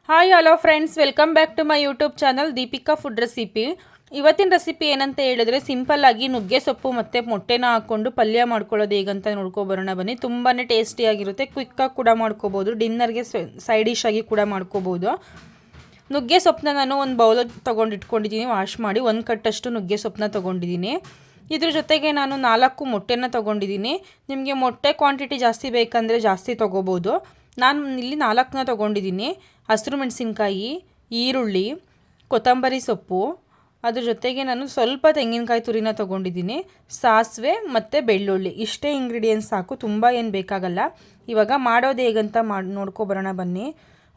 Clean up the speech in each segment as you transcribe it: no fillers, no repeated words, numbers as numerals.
Hi hello friends, welcome back to my YouTube channel Deepika food recipe. ಇವತ್ತಿನ recipe ಏನಂತ ಹೇಳಿದ್ರೆ ಸಿಂಪಲ್ಲಾಗಿ ನುಗ್ಗೆ ಸೊಪ್ಪು ಮತ್ತು ಮೊಟ್ಟೆನ ಹಾಕ್ಕೊಂಡು ಪಲ್ಯ ಮಾಡ್ಕೊಳ್ಳೋದು ಹೇಗಂತ ನೋಡ್ಕೊಬರೋಣ ಬನ್ನಿ. ತುಂಬಾ ಟೇಸ್ಟಿಯಾಗಿರುತ್ತೆ, ಕ್ವಿಕ್ಕಾಗಿ ಕೂಡ ಮಾಡ್ಕೋಬೋದು, ಡಿನ್ನರ್ಗೆ ಸೈಡ್ ಡಿಶ್ ಆಗಿ ಕೂಡ ಮಾಡ್ಕೋಬೋದು. ನುಗ್ಗೆ ಸೊಪ್ಪನ್ನ ನಾನು ಒಂದು ಬೌಲಿಗೆ ತೊಗೊಂಡು ಇಟ್ಕೊಂಡಿದ್ದೀನಿ, ವಾಶ್ ಮಾಡಿ. ಒಂದು ಕಟ್ಟಷ್ಟು ನುಗ್ಗೆ ಸೊಪ್ಪನ್ನ ತೊಗೊಂಡಿದ್ದೀನಿ. ಇದ್ರ ಜೊತೆಗೆ ನಾನು 4 ಮೊಟ್ಟೆನ ತೊಗೊಂಡಿದ್ದೀನಿ. ನಿಮಗೆ ಮೊಟ್ಟೆ ಕ್ವಾಂಟಿಟಿ ಜಾಸ್ತಿ ಬೇಕಂದರೆ ಜಾಸ್ತಿ ತೊಗೋಬೋದು. ನಾನು ಇಲ್ಲಿ 4ನ ತೊಗೊಂಡಿದ್ದೀನಿ. ಹಸಿರು ಮೆಣಸಿನ್ಕಾಯಿ, ಈರುಳ್ಳಿ, ಕೊತ್ತಂಬರಿ ಸೊಪ್ಪು, ಅದ್ರ ಜೊತೆಗೆ ನಾನು ಸ್ವಲ್ಪ ತೆಂಗಿನಕಾಯಿ ತುರಿನ ತೊಗೊಂಡಿದ್ದೀನಿ, ಸಾಸಿವೆ ಮತ್ತು ಬೆಳ್ಳುಳ್ಳಿ. ಇಷ್ಟೇ ಇಂಗ್ರೀಡಿಯೆಂಟ್ಸ್ ಸಾಕು, ತುಂಬ ಏನು ಬೇಕಾಗಲ್ಲ. ಇವಾಗ ಮಾಡೋದು ಹೇಗಂತ ನೋಡ್ಕೊಬರೋಣ ಬನ್ನಿ.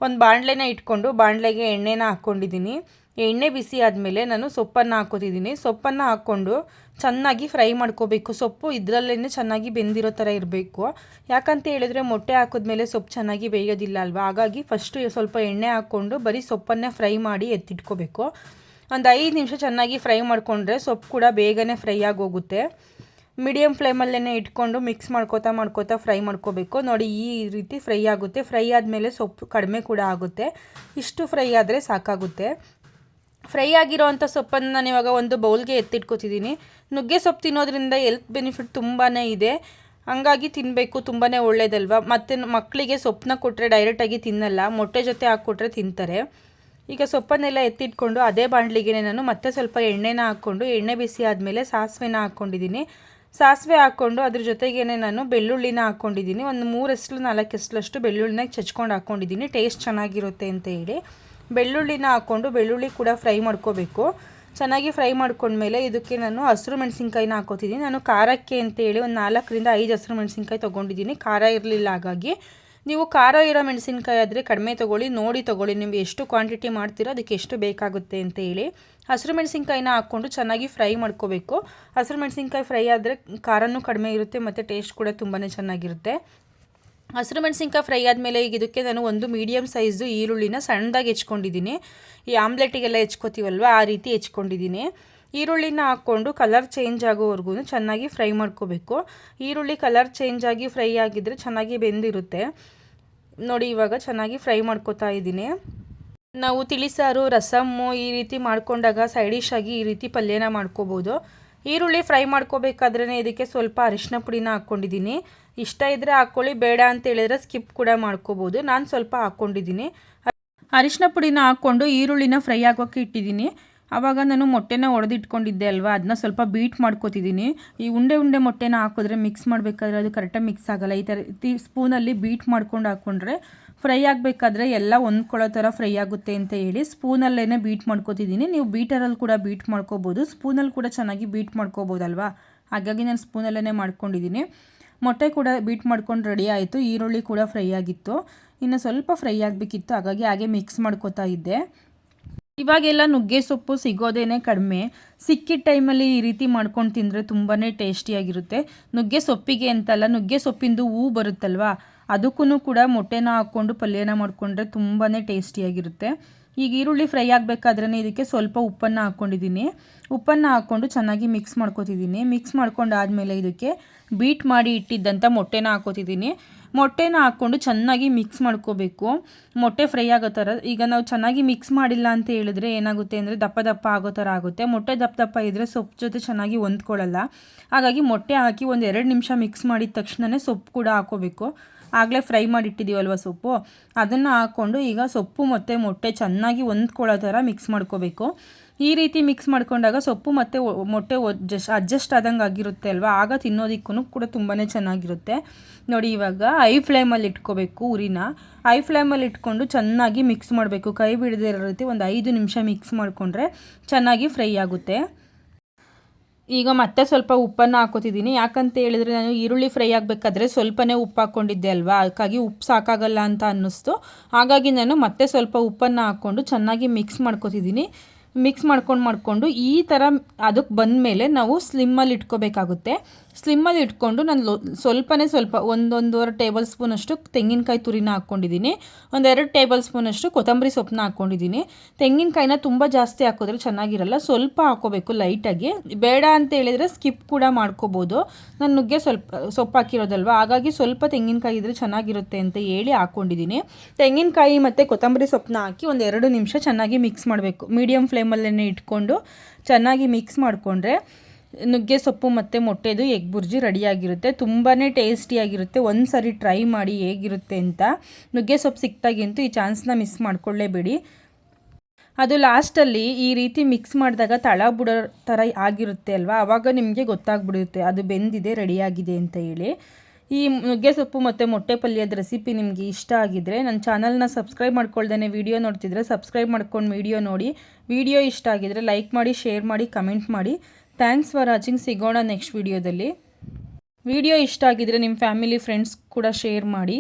ಒಂದು ಬಾಣಲೆನ ಇಟ್ಕೊಂಡು ಬಾಣಲೆಗೆ ಎಣ್ಣೆನ ಹಾಕ್ಕೊಂಡಿದ್ದೀನಿ. ಎಣ್ಣೆ ಬಿಸಿ ಆದಮೇಲೆ ನಾನು ಸೊಪ್ಪನ್ನು ಹಾಕ್ಕೋತಿದ್ದೀನಿ. ಸೊಪ್ಪನ್ನು ಹಾಕ್ಕೊಂಡು ಚೆನ್ನಾಗಿ ಫ್ರೈ ಮಾಡ್ಕೋಬೇಕು. ಸೊಪ್ಪು ಇದರಲ್ಲೇ ಚೆನ್ನಾಗಿ ಬೆಂದಿರೋ ಥರ ಇರಬೇಕು. ಯಾಕಂತ ಹೇಳಿದ್ರೆ ಮೊಟ್ಟೆ ಹಾಕಿದ್ಮೇಲೆ ಸೊಪ್ಪು ಚೆನ್ನಾಗಿ ಬೇಯೋದಿಲ್ಲ ಅಲ್ವಾ. ಹಾಗಾಗಿ ಫಸ್ಟು ಸ್ವಲ್ಪ ಎಣ್ಣೆ ಹಾಕ್ಕೊಂಡು ಬರೀ ಸೊಪ್ಪನ್ನೇ ಫ್ರೈ ಮಾಡಿ ಎತ್ತಿಟ್ಕೋಬೇಕು. ಒಂದು 5 ನಿಮಿಷ ಚೆನ್ನಾಗಿ ಫ್ರೈ ಮಾಡಿಕೊಂಡ್ರೆ ಸೊಪ್ಪು ಕೂಡ ಬೇಗನೆ ಫ್ರೈ ಆಗೋಗುತ್ತೆ. ಮೀಡಿಯಮ್ ಫ್ಲೇಮಲ್ಲೇ ಇಟ್ಕೊಂಡು ಮಿಕ್ಸ್ ಮಾಡ್ಕೋತಾ ಫ್ರೈ ಮಾಡ್ಕೋಬೇಕು. ನೋಡಿ, ಈ ರೀತಿ ಫ್ರೈ ಆಗುತ್ತೆ. ಫ್ರೈ ಆದಮೇಲೆ ಸೊಪ್ಪು ಕಡಿಮೆ ಕೂಡ ಆಗುತ್ತೆ. ಇಷ್ಟು ಫ್ರೈ ಆದರೆ ಸಾಕಾಗುತ್ತೆ. ಫ್ರೈ ಆಗಿರೋ ಅಂಥ ಸೊಪ್ಪನ್ನು ನಾನು ಇವಾಗ ಒಂದು ಬೌಲ್ಗೆ ಎತ್ತಿಟ್ಕೊತಿದ್ದೀನಿ. ನುಗ್ಗೆ ಸೊಪ್ಪು ತಿನ್ನೋದ್ರಿಂದ ಹೆಲ್ತ್ ಬೆನಿಫಿಟ್ ತುಂಬಾ ಇದೆ. ಹಂಗಾಗಿ ತಿನ್ನಬೇಕು, ತುಂಬಾ ಒಳ್ಳೇದಲ್ವ. ಮತ್ತು ಮಕ್ಕಳಿಗೆ ಸೊಪ್ಪನ್ನ ಕೊಟ್ಟರೆ ಡೈರೆಕ್ಟಾಗಿ ತಿನ್ನಲ್ಲ, ಮೊಟ್ಟೆ ಜೊತೆ ಹಾಕ್ಕೊಟ್ರೆ ತಿಂತಾರೆ. ಈಗ ಸೊಪ್ಪನ್ನೆಲ್ಲ ಎತ್ತಿಟ್ಕೊಂಡು ಅದೇ ಬಾಣಲಿಗೆ ನಾನು ಮತ್ತೆ ಸ್ವಲ್ಪ ಎಣ್ಣೆನ ಹಾಕ್ಕೊಂಡು, ಎಣ್ಣೆ ಬಿಸಿ ಆದಮೇಲೆ ಸಾಸಿವೆನ ಹಾಕ್ಕೊಂಡಿದ್ದೀನಿ. ಸಾಸಿವೆ ಹಾಕ್ಕೊಂಡು ಅದ್ರ ಜೊತೆಗೇ ನಾನು ಬೆಳ್ಳುಳ್ಳಿನ ಹಾಕ್ಕೊಂಡಿದ್ದೀನಿ. ಒಂದು 3-4 ಎಸ್ಲಷ್ಟು ಬೆಳ್ಳುಳ್ಳಿನ ಚಚ್ಕೊಂಡು ಹಾಕ್ಕೊಂಡಿದ್ದೀನಿ, ಟೇಸ್ಟ್ ಚೆನ್ನಾಗಿರುತ್ತೆ ಅಂತ ಹೇಳಿ. ಬೆಳ್ಳುಳ್ಳಿನ ಹಾಕ್ಕೊಂಡು ಬೆಳ್ಳುಳ್ಳಿ ಕೂಡ ಫ್ರೈ ಮಾಡ್ಕೋಬೇಕು. ಚೆನ್ನಾಗಿ ಫ್ರೈ ಮಾಡ್ಕೊಂಡ್ಮೇಲೆ ಇದಕ್ಕೆ ನಾನು ಹಸಿರು ಮೆಣಸಿನ್ಕಾಯಿನ ಹಾಕೋತಿದ್ದೀನಿ. ನಾನು ಖಾರಕ್ಕೆ ಅಂತೇಳಿ ಒಂದು 4-5 ಹಸಿರು ಮೆಣಸಿನ್ಕಾಯಿ ತೊಗೊಂಡಿದ್ದೀನಿ. ಖಾರ ಇರಲಿಲ್ಲ, ಹಾಗಾಗಿ ನೀವು ಖಾರ ಇರೋ ಮೆಣಸಿನ್ಕಾಯಿ ಆದರೆ ಕಡಿಮೆ ತೊಗೊಳ್ಳಿ, ನೋಡಿ ತೊಗೊಳ್ಳಿ, ನಿಮಗೆ ಎಷ್ಟು ಕ್ವಾಂಟಿಟಿ ಮಾಡ್ತೀರೋ ಅದಕ್ಕೆ ಎಷ್ಟು ಬೇಕಾಗುತ್ತೆ ಅಂತ ಹೇಳಿ. ಹಸಿರು ಮೆಣಸಿನ್ಕಾಯಿನ ಹಾಕ್ಕೊಂಡು ಚೆನ್ನಾಗಿ ಫ್ರೈ ಮಾಡ್ಕೋಬೇಕು. ಹಸಿರು ಮೆಣಸಿನ್ಕಾಯಿ ಫ್ರೈ ಆದರೆ ಖಾರನೂ ಕಡಿಮೆ ಇರುತ್ತೆ ಮತ್ತು ಟೇಸ್ಟ್ ಕೂಡ ತುಂಬಾ ಚೆನ್ನಾಗಿರುತ್ತೆ. ಹಸಿರು ಮೆಣಸಿನ್ಕಾಯಿ ಫ್ರೈ ಆದಮೇಲೆ ಈಗ ಇದಕ್ಕೆ ನಾನು ಒಂದು ಮೀಡಿಯಮ್ ಸೈಜು ಈರುಳ್ಳಿನ ಸಣ್ಣದಾಗಿ ಹೆಚ್ಕೊಂಡಿದ್ದೀನಿ. ಈ ಆಮ್ಲೆಟಿಗೆಲ್ಲ ಹೆಚ್ಕೋತೀವಲ್ವ, ಆ ರೀತಿ ಹೆಚ್ಕೊಂಡಿದ್ದೀನಿ. ಈರುಳ್ಳಿನ ಹಾಕ್ಕೊಂಡು ಕಲರ್ ಚೇಂಜ್ ಆಗೋವರೆಗೂ ಚೆನ್ನಾಗಿ ಫ್ರೈ ಮಾಡ್ಕೋಬೇಕು. ಈರುಳ್ಳಿ ಕಲರ್ ಚೇಂಜ್ ಆಗಿ ಫ್ರೈ ಆಗಿದ್ದರೆ ಚೆನ್ನಾಗಿ ಬೆಂದಿರುತ್ತೆ. ನೋಡಿ, ಇವಾಗ ಚೆನ್ನಾಗಿ ಫ್ರೈ ಮಾಡ್ಕೋತಾ ಇದ್ದೀನಿ. ನಾವು ತಿಳಿಸಾರು, ರಸಮ್ಮು ಈ ರೀತಿ ಮಾಡ್ಕೊಂಡಾಗ ಸೈಡ್ ಡಿಶ್ ಆಗಿ ಈ ರೀತಿ ಪಲ್ಯನ ಮಾಡ್ಕೋಬೋದು. ಈರುಳ್ಳಿ ಫ್ರೈ ಮಾಡ್ಕೋಬೇಕಾದ್ರೇ ಇದಕ್ಕೆ ಸ್ವಲ್ಪ ಅರಿಶಿನ ಪುಡಿನ ಹಾಕ್ಕೊಂಡಿದ್ದೀನಿ. ಇಷ್ಟ ಇದ್ದರೆ ಹಾಕ್ಕೊಳ್ಳಿ, ಬೇಡ ಅಂತ ಹೇಳಿದ್ರೆ ಸ್ಕಿಪ್ ಕೂಡ ಮಾಡ್ಕೋಬೋದು. ನಾನು ಸ್ವಲ್ಪ ಹಾಕ್ಕೊಂಡಿದ್ದೀನಿ. ಅರಿಶಿನ ಪುಡಿನ ಹಾಕ್ಕೊಂಡು ಈರುಳ್ಳಿನ ಫ್ರೈ ಆಗೋಕ್ಕೆ ಇಟ್ಟಿದ್ದೀನಿ. ಆವಾಗ ನಾನು ಮೊಟ್ಟೆನ ಒಡೆದಿಟ್ಕೊಂಡಿದ್ದೆ ಅಲ್ವಾ, ಅದನ್ನ ಸ್ವಲ್ಪ ಬೀಟ್ ಮಾಡ್ಕೋತಿದ್ದೀನಿ. ಈ ಉಂಡೆ ಮೊಟ್ಟೆನ ಹಾಕಿದ್ರೆ ಮಿಕ್ಸ್ ಮಾಡಬೇಕಾದ್ರೆ ಅದು ಕರೆಕ್ಟಾಗಿ ಮಿಕ್ಸ್ ಆಗೋಲ್ಲ. ಈ ಥರ ಸ್ಪೂನಲ್ಲಿ ಬೀಟ್ ಮಾಡ್ಕೊಂಡು ಹಾಕ್ಕೊಂಡ್ರೆ ಫ್ರೈ ಆಗಬೇಕಾದ್ರೆ ಎಲ್ಲ ಹೊಂದ್ಕೊಳ್ಳೋ ಥರ ಫ್ರೈ ಆಗುತ್ತೆ ಅಂತ ಹೇಳಿ ಸ್ಪೂನಲ್ಲೇ ಬೀಟ್ ಮಾಡ್ಕೋತಿದ್ದೀನಿ. ನೀವು ಬೀಟರಲ್ಲಿ ಕೂಡ ಬೀಟ್ ಮಾಡ್ಕೋಬೋದು, ಸ್ಪೂನಲ್ಲಿ ಕೂಡ ಚೆನ್ನಾಗಿ ಬೀಟ್ ಮಾಡ್ಕೋಬೋದಲ್ವಾ. ಹಾಗಾಗಿ ನಾನು ಸ್ಪೂನಲ್ಲೇ ಮಾಡ್ಕೊಂಡಿದ್ದೀನಿ. ಮೊಟ್ಟೆ ಕೂಡ ಬೀಟ್ ಮಾಡ್ಕೊಂಡು ರೆಡಿ ಆಯಿತು. ಈರುಳ್ಳಿ ಕೂಡ ಫ್ರೈ ಆಗಿತ್ತು, ಇನ್ನು ಸ್ವಲ್ಪ ಫ್ರೈ ಆಗಬೇಕಿತ್ತು, ಹಾಗಾಗಿ ಹಾಗೆ ಮಿಕ್ಸ್ ಮಾಡ್ಕೋತಾ ಇದ್ದೆ. ಇವಾಗೆಲ್ಲ ನುಗ್ಗೆ ಸೊಪ್ಪು ಸಿಗೋದೇನೆ ಕಡಿಮೆ. ಸಿಕ್ಕಿದ ಟೈಮಲ್ಲಿ ಈ ರೀತಿ ಮಾಡ್ಕೊಂಡು ತಿಂದರೆ ತುಂಬಾ ಟೇಸ್ಟಿಯಾಗಿರುತ್ತೆ. ನುಗ್ಗೆ ಸೊಪ್ಪಿಗೆ ಅಂತಲ್ಲ, ನುಗ್ಗೆ ಸೊಪ್ಪಿಂದು ಹೂ ಬರುತ್ತಲ್ವ, ಅದಕ್ಕೂ ಕೂಡ ಮೊಟ್ಟೆನ ಹಾಕ್ಕೊಂಡು ಪಲ್ಯನ ಮಾಡಿಕೊಂಡ್ರೆ ತುಂಬಾ ಟೇಸ್ಟಿಯಾಗಿರುತ್ತೆ. ಈಗ ಈರುಳ್ಳಿ ಫ್ರೈ ಆಗಬೇಕಾದ್ರೇ ಇದಕ್ಕೆ ಸ್ವಲ್ಪ ಉಪ್ಪನ್ನು ಹಾಕ್ಕೊಂಡಿದ್ದೀನಿ. ಉಪ್ಪನ್ನು ಹಾಕ್ಕೊಂಡು ಚೆನ್ನಾಗಿ ಮಿಕ್ಸ್ ಮಾಡ್ಕೊತಿದ್ದೀನಿ. ಮಿಕ್ಸ್ ಮಾಡ್ಕೊಂಡಾದಮೇಲೆ ಇದಕ್ಕೆ ಬೀಟ್ ಮಾಡಿ ಇಟ್ಟಿದ್ದಂಥ ಮೊಟ್ಟೆನ ಹಾಕೋತಿದ್ದೀನಿ. ಮೊಟ್ಟೆನ ಹಾಕ್ಕೊಂಡು ಚೆನ್ನಾಗಿ ಮಿಕ್ಸ್ ಮಾಡ್ಕೋಬೇಕು, ಮೊಟ್ಟೆ ಫ್ರೈ ಆಗೋ ಥರ. ಈಗ ನಾವು ಚೆನ್ನಾಗಿ ಮಿಕ್ಸ್ ಮಾಡಿಲ್ಲ ಅಂತ ಹೇಳಿದ್ರೆ ಏನಾಗುತ್ತೆ ಅಂದರೆ ದಪ್ಪ ದಪ್ಪ ಆಗೋ ಥರ ಆಗುತ್ತೆ. ಮೊಟ್ಟೆ ದಪ್ಪ ದಪ್ಪ ಇದ್ದರೆ ಸೊಪ್ಪು ಜೊತೆ ಚೆನ್ನಾಗಿ ಹೊಂದ್ಕೊಳ್ಳಲ್ಲ. ಹಾಗಾಗಿ ಮೊಟ್ಟೆ ಹಾಕಿ ಒಂದು 2 ನಿಮಿಷ ಮಿಕ್ಸ್ ಮಾಡಿದ ತಕ್ಷಣವೇ ಸೊಪ್ಪು ಕೂಡ ಹಾಕೋಬೇಕು. ಆಗಲೇ ಫ್ರೈ ಮಾಡಿಟ್ಟಿದ್ದೀವಲ್ವ ಸೊಪ್ಪು, ಅದನ್ನು ಹಾಕ್ಕೊಂಡು ಈಗ ಸೊಪ್ಪು ಮತ್ತು ಮೊಟ್ಟೆ ಚೆನ್ನಾಗಿ ಹೊಂದ್ಕೊಳ್ಳೋ ಥರ ಮಿಕ್ಸ್ ಮಾಡ್ಕೋಬೇಕು. ಈ ರೀತಿ ಮಿಕ್ಸ್ ಮಾಡ್ಕೊಂಡಾಗ ಸೊಪ್ಪು ಮತ್ತು ಮೊಟ್ಟೆ ಅಡ್ಜಸ್ಟ್ ಆದಂಗೆ ಆಗಿರುತ್ತೆ ಅಲ್ವಾ, ಆಗ ತಿನ್ನೋದಕ್ಕೂ ಕೂಡ ತುಂಬಾ ಚೆನ್ನಾಗಿರುತ್ತೆ. ನೋಡಿ, ಇವಾಗ ಹೈ ಫ್ಲೇಮಲ್ಲಿ ಇಟ್ಕೋಬೇಕು ಉರಿನ. ಹೈ ಫ್ಲೇಮಲ್ಲಿ ಇಟ್ಕೊಂಡು ಚೆನ್ನಾಗಿ ಮಿಕ್ಸ್ ಮಾಡಬೇಕು, ಕೈ ಬಿಡದೇ ಇರೋ ರೀತಿ ಒಂದು 5 ನಿಮಿಷ ಮಿಕ್ಸ್ ಮಾಡಿಕೊಂಡ್ರೆ ಚೆನ್ನಾಗಿ ಫ್ರೈ ಆಗುತ್ತೆ. ಈಗ ಮತ್ತೆ ಸ್ವಲ್ಪ ಉಪ್ಪನ್ನು ಹಾಕೋತಿದ್ದೀನಿ. ಯಾಕಂತ ಹೇಳಿದ್ರೆ ನಾನು ಈರುಳ್ಳಿ ಫ್ರೈ ಆಗಬೇಕಾದ್ರೆ ಸ್ವಲ್ಪನೇ ಉಪ್ಪು ಹಾಕ್ಕೊಂಡಿದ್ದೆ ಅಲ್ವಾ, ಅದಕ್ಕಾಗಿ ಉಪ್ಪು ಸಾಕಾಗಲ್ಲ ಅಂತ ಅನ್ನಿಸ್ತು. ಹಾಗಾಗಿ ನಾನು ಮತ್ತೆ ಸ್ವಲ್ಪ ಉಪ್ಪನ್ನು ಹಾಕ್ಕೊಂಡು ಚೆನ್ನಾಗಿ ಮಿಕ್ಸ್ ಮಾಡ್ಕೋತಿದ್ದೀನಿ. ಮಿಕ್ಸ್ ಮಾಡ್ಕೊಂಡು ಈ ಥರ ಅದಕ್ಕೆ ಬಂದಮೇಲೆ ನಾವು ಸ್ಲಿಮ್ಮಲ್ಲಿ ಇಟ್ಕೋಬೇಕಾಗುತ್ತೆ. ಸ್ಲಿಮ್ಮಲ್ಲಿ ಇಟ್ಕೊಂಡು ನಾನು ಸ್ವಲ್ಪ ಒಂದೊಂದೂವರೆ ಟೇಬಲ್ ಸ್ಪೂನಷ್ಟು ತೆಂಗಿನಕಾಯಿ ತುರಿನ ಹಾಕ್ಕೊಂಡಿದ್ದೀನಿ. 1-2 ಟೇಬಲ್ ಸ್ಪೂನಷ್ಟು ಕೊತ್ತಂಬರಿ ಸೊಪ್ಪನ್ನ ಹಾಕ್ಕೊಂಡಿದ್ದೀನಿ. ತೆಂಗಿನಕಾಯಿನ ತುಂಬ ಜಾಸ್ತಿ ಹಾಕಿದ್ರೆ ಚೆನ್ನಾಗಿರಲ್ಲ, ಸ್ವಲ್ಪ ಹಾಕೋಬೇಕು ಲೈಟಾಗಿ. ಬೇಡ ಅಂತ ಹೇಳಿದರೆ ಸ್ಕಿಪ್ ಕೂಡ ಮಾಡ್ಕೋಬೋದು. ನಾನು ನುಗ್ಗೆ ಸೊಪ್ಪು ಹಾಕಿರೋದಲ್ವ, ಹಾಗಾಗಿ ಸ್ವಲ್ಪ ತೆಂಗಿನಕಾಯಿ ಇದ್ದರೆ ಚೆನ್ನಾಗಿರುತ್ತೆ ಅಂತ ಹೇಳಿ ಹಾಕ್ಕೊಂಡಿದ್ದೀನಿ. ತೆಂಗಿನಕಾಯಿ ಮತ್ತು ಕೊತ್ತಂಬರಿ ಸೊಪ್ಪನ್ನ ಹಾಕಿ 1-2 ನಿಮಿಷ ಚೆನ್ನಾಗಿ ಮಿಕ್ಸ್ ಮಾಡಬೇಕು. ಮೀಡಿಯಮ್ ಫ್ಲೇಮಲ್ಲೇ ಇಟ್ಕೊಂಡು ಚೆನ್ನಾಗಿ ಮಿಕ್ಸ್ ಮಾಡಿಕೊಂಡ್ರೆ ನುಗ್ಗೆ ಸೊಪ್ಪು ಮತ್ತು ಮೊಟ್ಟೆದು ಎಗ್ ಬುರ್ಜಿ ರೆಡಿಯಾಗಿರುತ್ತೆ. ತುಂಬಾ ಟೇಸ್ಟಿಯಾಗಿರುತ್ತೆ. ಒಂದು ಸಾರಿ ಟ್ರೈ ಮಾಡಿ ಹೇಗಿರುತ್ತೆ ಅಂತ. ನುಗ್ಗೆ ಸೊಪ್ಪು ಸಿಕ್ತಾಗಂತೂ ಈ ಚಾನ್ಸ್ನ ಮಿಸ್ ಮಾಡ್ಕೊಳ್ಳೇಬೇಡಿ. ಅದು ಲಾಸ್ಟಲ್ಲಿ ಈ ರೀತಿ ಮಿಕ್ಸ್ ಮಾಡಿದಾಗ ತಳ ಬಿಡೋ ಥರ ಆಗಿರುತ್ತೆ ಅಲ್ವಾ, ಆವಾಗ ನಿಮಗೆ ಗೊತ್ತಾಗ್ಬಿಡುತ್ತೆ ಅದು ಬೆಂದಿದೆ, ರೆಡಿಯಾಗಿದೆ ಅಂತ ಹೇಳಿ. ಈ ನುಗ್ಗೆ ಸೊಪ್ಪು ಮತ್ತು ಮೊಟ್ಟೆ ಪಲ್ಯದ ರೆಸಿಪಿ ನಿಮಗೆ ಇಷ್ಟ ಆಗಿದ್ದರೆ ನನ್ನ ಚಾನಲ್ನ ಸಬ್ಸ್ಕ್ರೈಬ್ ಮಾಡ್ಕೊಳ್ದೇ ವಿಡಿಯೋ ನೋಡ್ತಿದ್ರೆ ಸಬ್ಸ್ಕ್ರೈಬ್ ಮಾಡ್ಕೊಂಡು ವಿಡಿಯೋ ನೋಡಿ. ವಿಡಿಯೋ ಇಷ್ಟ ಆಗಿದ್ದರೆ ಲೈಕ್ ಮಾಡಿ, ಶೇರ್ ಮಾಡಿ, ಕಮೆಂಟ್ ಮಾಡಿ. Thanks for watching. ಸಿಗೋಣ ನೆಕ್ಸ್ಟ್ ವಿಡಿಯೋದಲ್ಲಿ. ವಿಡಿಯೋ ಇಷ್ಟ ಆಗಿದ್ದರೆ ನಿಮ್ಮ ಫ್ಯಾಮಿಲಿ ಫ್ರೆಂಡ್ಸ್ ಕೂಡ ಶೇರ್ ಮಾಡಿ.